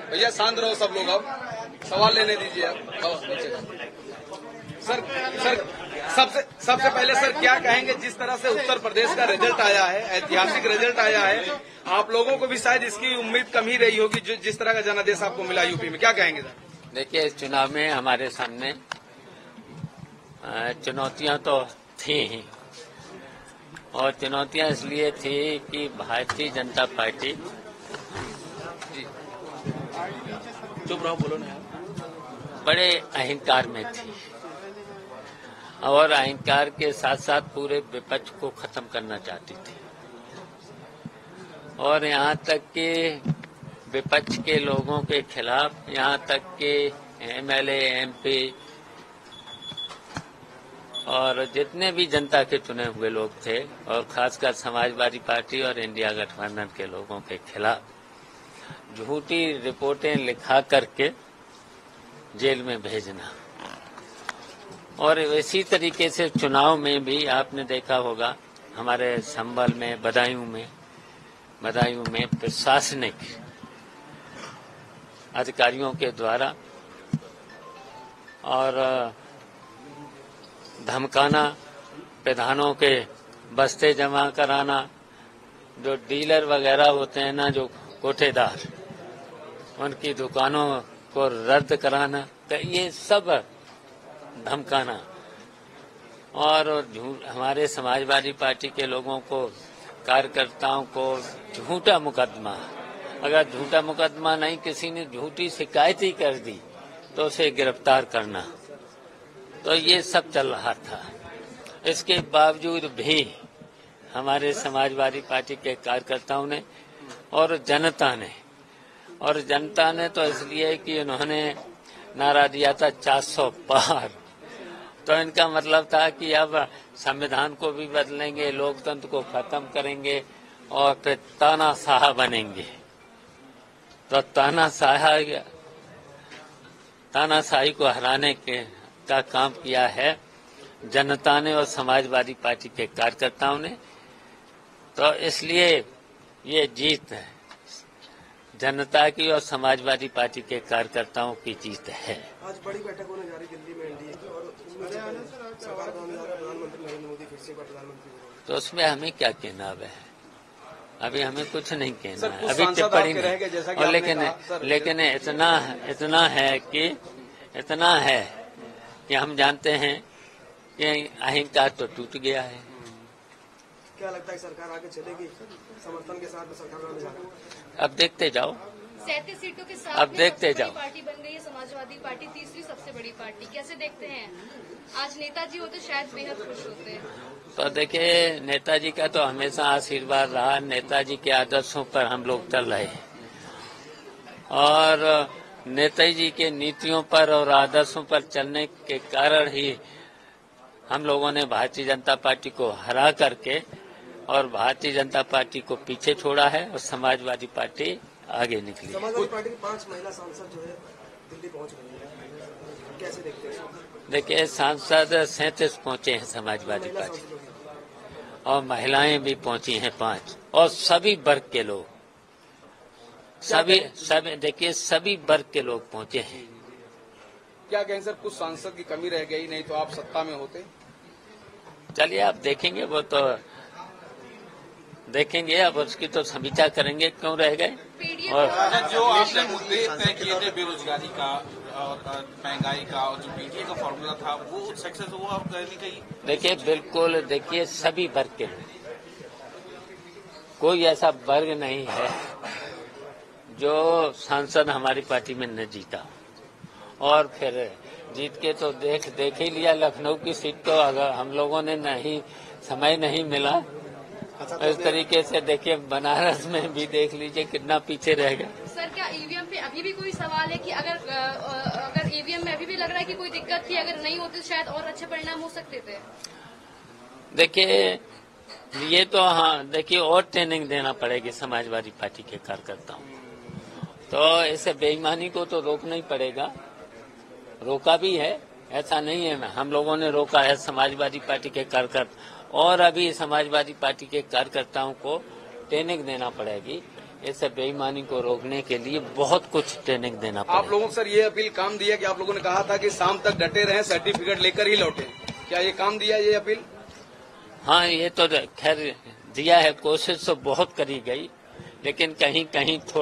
भैया शांत रहो सब लोग, अब सवाल लेने दीजिए आप। सर सबसे पहले सर क्या कहेंगे, जिस तरह से उत्तर प्रदेश का रिजल्ट आया है, ऐतिहासिक रिजल्ट आया है, आप लोगों को भी शायद इसकी उम्मीद कम ही रही होगी, जो जिस तरह का जनादेश आपको मिला यूपी में, क्या कहेंगे सर? देखिए, इस चुनाव में हमारे सामने चुनौतियां तो थी ही, और चुनौतियां इसलिए थी कि भारतीय जनता पार्टी चुप रहो, बोलो ना, बड़े अहंकार में थी, और अहंकार के साथ साथ पूरे विपक्ष को खत्म करना चाहती थी, और यहाँ तक कि विपक्ष के लोगों के खिलाफ, यहाँ तक कि एमएलए, एमपी और जितने भी जनता के चुने हुए लोग थे, और खासकर समाजवादी पार्टी और इंडिया गठबंधन के लोगों के खिलाफ झूठी रिपोर्टें लिखा करके जेल में भेजना। और इसी तरीके से चुनाव में भी आपने देखा होगा, हमारे संभल में, बदायूं में प्रशासनिक अधिकारियों के द्वारा और धमकाना, प्रधानों के बस्ते जमा कराना, जो डीलर वगैरह होते हैं ना, जो कोठेदार, उनकी दुकानों को रद्द कराना, तो ये सब धमकाना, और हमारे समाजवादी पार्टी के लोगों को, कार्यकर्ताओं को झूठा मुकदमा, अगर झूठा मुकदमा नहीं, किसी ने झूठी शिकायत ही कर दी तो उसे गिरफ्तार करना, तो ये सब चल रहा था। इसके बावजूद भी हमारे समाजवादी पार्टी के कार्यकर्ताओं ने और जनता ने तो इसलिए कि उन्होंने नारा दिया था 400 पार, तो इनका मतलब था कि अब संविधान को भी बदलेंगे, लोकतंत्र को खत्म करेंगे और फिर तानाशाह बनेंगे। तो तानाशाही को हराने का काम किया है जनता ने और समाजवादी पार्टी के कार्यकर्ताओं ने। तो इसलिए ये जीत है जनता की और समाजवादी पार्टी के कार्यकर्ताओं की जीत है। आज बड़ी बैठक होने जा रही दिल्ली में एनडीए की, और सरकार बनाने जा रहा है प्रधानमंत्री नरेंद्र मोदी फिर से प्रधानमंत्री। तो उसमें हमें क्या कहना है? अभी हमें कुछ नहीं कहना है, अभी टिप्पणी नहीं। और लेकिन इतना है कि हम जानते हैं कि अहंकार तो टूट गया है। क्या लगता है सरकार आगे चलेगी समर्थन के साथ में सरकार बनाने जा रही है? अब देखते जाओ, 37 सीटों के साथ अब देखते जाओ। पार्टी बन गई है समाजवादी पार्टी, तीसरी सबसे बड़ी पार्टी, कैसे देखते हैं? आज नेताजी होते शायद बेहद खुश होते। तो देखिए, नेताजी का तो हमेशा आशीर्वाद रहा, नेताजी के आदर्शों पर हम लोग चल रहे हैं, और नेताजी के नीतियों पर और आदर्शों पर चलने के कारण ही हम लोगों ने भारतीय जनता पार्टी को हरा करके और भारतीय जनता पार्टी को पीछे छोड़ा है, और समाजवादी पार्टी आगे निकली। समाजवादी पार्टी की 5 महिला सांसद जो है दिल्ली पहुंच गई है, कैसे देखते हैं? देखिए, सांसद 37 पहुंचे हैं समाजवादी पार्टी, और महिलाएं भी पहुंची हैं 5, और सभी वर्ग के लोग, सभी देखिए सभी वर्ग के लोग पहुंचे हैं। क्या कहें सर, कुछ सांसद की कमी रह गई, नहीं तो आप सत्ता में होते? चलिए, आप देखेंगे, वो तो देखेंगे, अब उसकी तो समीक्षा करेंगे क्यों रह गए। और जो आपने मुद्दे तय किए थे बेरोजगारी का और महंगाई का, और जो पीटीए का फॉर्मूला था, वो सक्सेस हुआ आप कहीं कहीं? देखिए, बिल्कुल, देखिए सभी वर्ग के लोग, कोई ऐसा वर्ग नहीं है जो सांसद हमारी पार्टी में न जीता। और फिर जीत के तो देख ही लिया, लखनऊ की सीट तो अगर हम लोगों ने समय नहीं मिला, इस तरीके से देखिए बनारस में भी देख लीजिए कितना पीछे रह गया। सर, क्या ईवीएम पे अभी भी कोई सवाल है कि अगर ईवीएम में अभी भी लग रहा है कि कोई दिक्कत थी, अगर नहीं होती शायद और अच्छे परिणाम हो सकते थे? देखिए, ये तो हाँ, देखिए और ट्रेनिंग देना पड़ेगी समाजवादी पार्टी के कार्यकर्ताओं, तो इसे बेईमानी को तो रोकना ही पड़ेगा। रोका भी है, ऐसा नहीं है, हम लोगों ने रोका है समाजवादी पार्टी के कार्यकर्ता, और अभी समाजवादी पार्टी के कार्यकर्ताओं को ट्रेनिंग देना पड़ेगी ऐसे बेईमानी को रोकने के लिए बहुत कुछ ट्रेनिंग देना पड़ेगा। आप लोगों को सर ये अपील काम दिया कि आप लोगों ने कहा था कि शाम तक डटे रहें, सर्टिफिकेट लेकर ही लौटे, क्या ये काम दिया ये अपील? हाँ, ये तो खैर दिया है, कोशिश तो बहुत करी गई, लेकिन कहीं कहीं थोड़ा